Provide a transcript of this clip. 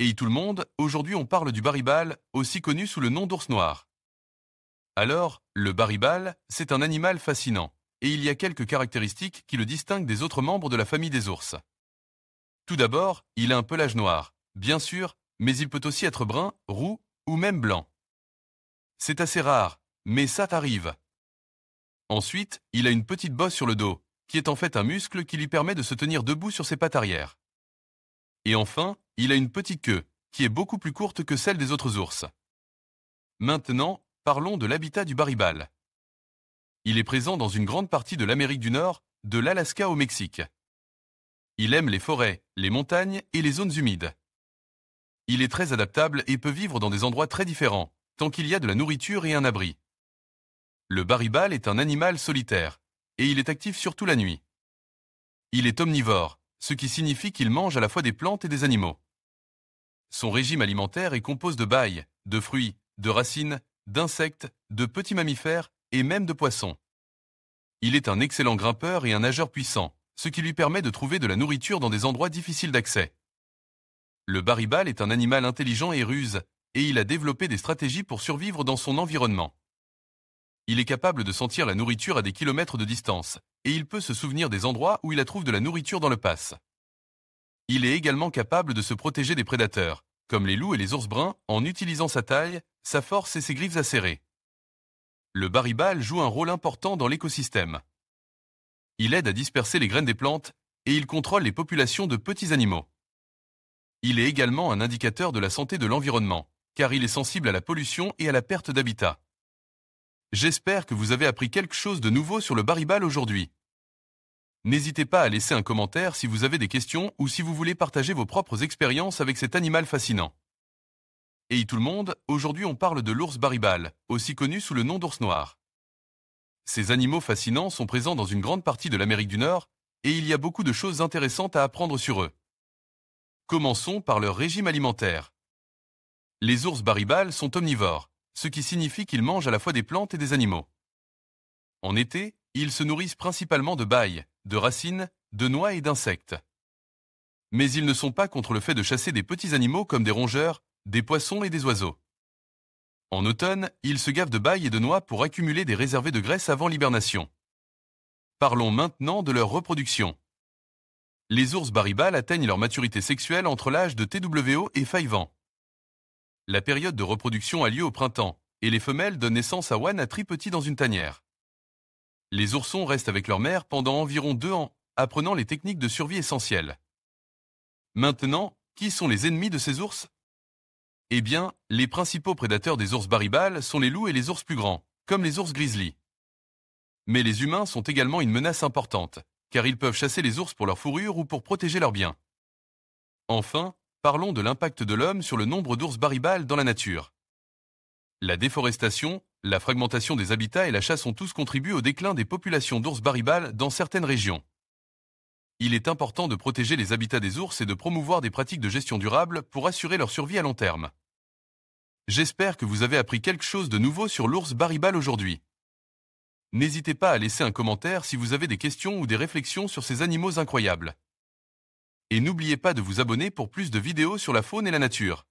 Hey tout le monde, aujourd'hui on parle du baribal, aussi connu sous le nom d'ours noir. Alors, le baribal, c'est un animal fascinant, et il y a quelques caractéristiques qui le distinguent des autres membres de la famille des ours. Tout d'abord, il a un pelage noir, bien sûr, mais il peut aussi être brun, roux ou même blanc. C'est assez rare, mais ça t'arrive. Ensuite, il a une petite bosse sur le dos, qui est en fait un muscle qui lui permet de se tenir debout sur ses pattes arrière. Et enfin, il a une petite queue, qui est beaucoup plus courte que celle des autres ours. Maintenant, parlons de l'habitat du baribal. Il est présent dans une grande partie de l'Amérique du Nord, de l'Alaska au Mexique. Il aime les forêts, les montagnes et les zones humides. Il est très adaptable et peut vivre dans des endroits très différents, tant qu'il y a de la nourriture et un abri. Le baribal est un animal solitaire, et il est actif surtout la nuit. Il est omnivore, ce qui signifie qu'il mange à la fois des plantes et des animaux. Son régime alimentaire est composé de bailles, de fruits, de racines, d'insectes, de petits mammifères et même de poissons. Il est un excellent grimpeur et un nageur puissant, ce qui lui permet de trouver de la nourriture dans des endroits difficiles d'accès. Le baribal est un animal intelligent et ruse, et il a développé des stratégies pour survivre dans son environnement. Il est capable de sentir la nourriture à des kilomètres de distance, et il peut se souvenir des endroits où il trouve de la nourriture dans le pass. Il est également capable de se protéger des prédateurs, comme les loups et les ours bruns, en utilisant sa taille, sa force et ses griffes acérées. Le baribal joue un rôle important dans l'écosystème. Il aide à disperser les graines des plantes et il contrôle les populations de petits animaux. Il est également un indicateur de la santé de l'environnement, car il est sensible à la pollution et à la perte d'habitat. J'espère que vous avez appris quelque chose de nouveau sur le baribal aujourd'hui. N'hésitez pas à laisser un commentaire si vous avez des questions ou si vous voulez partager vos propres expériences avec cet animal fascinant. Hey tout le monde, aujourd'hui on parle de l'ours baribal, aussi connu sous le nom d'ours noir. Ces animaux fascinants sont présents dans une grande partie de l'Amérique du Nord, et il y a beaucoup de choses intéressantes à apprendre sur eux. Commençons par leur régime alimentaire. Les ours baribal sont omnivores, ce qui signifie qu'ils mangent à la fois des plantes et des animaux. En été, ils se nourrissent principalement de bailles, de racines, de noix et d'insectes. Mais ils ne sont pas contre le fait de chasser des petits animaux comme des rongeurs, des poissons et des oiseaux. En automne, ils se gavent de bailles et de noix pour accumuler des réserves de graisse avant l'hibernation. Parlons maintenant de leur reproduction. Les ours baribal atteignent leur maturité sexuelle entre l'âge de TWO et 5 ans. La période de reproduction a lieu au printemps, et les femelles donnent naissance à One à tri-petits dans une tanière. Les oursons restent avec leur mère pendant environ 2 ans, apprenant les techniques de survie essentielles. Maintenant, qui sont les ennemis de ces ours? Eh bien, les principaux prédateurs des ours baribal sont les loups et les ours plus grands, comme les ours grizzly. Mais les humains sont également une menace importante, car ils peuvent chasser les ours pour leur fourrure ou pour protéger leurs biens. Enfin, parlons de l'impact de l'homme sur le nombre d'ours baribal dans la nature. La déforestation, la fragmentation des habitats et la chasse ont tous contribué au déclin des populations d'ours baribal dans certaines régions. Il est important de protéger les habitats des ours et de promouvoir des pratiques de gestion durable pour assurer leur survie à long terme. J'espère que vous avez appris quelque chose de nouveau sur l'ours baribal aujourd'hui. N'hésitez pas à laisser un commentaire si vous avez des questions ou des réflexions sur ces animaux incroyables. Et n'oubliez pas de vous abonner pour plus de vidéos sur la faune et la nature.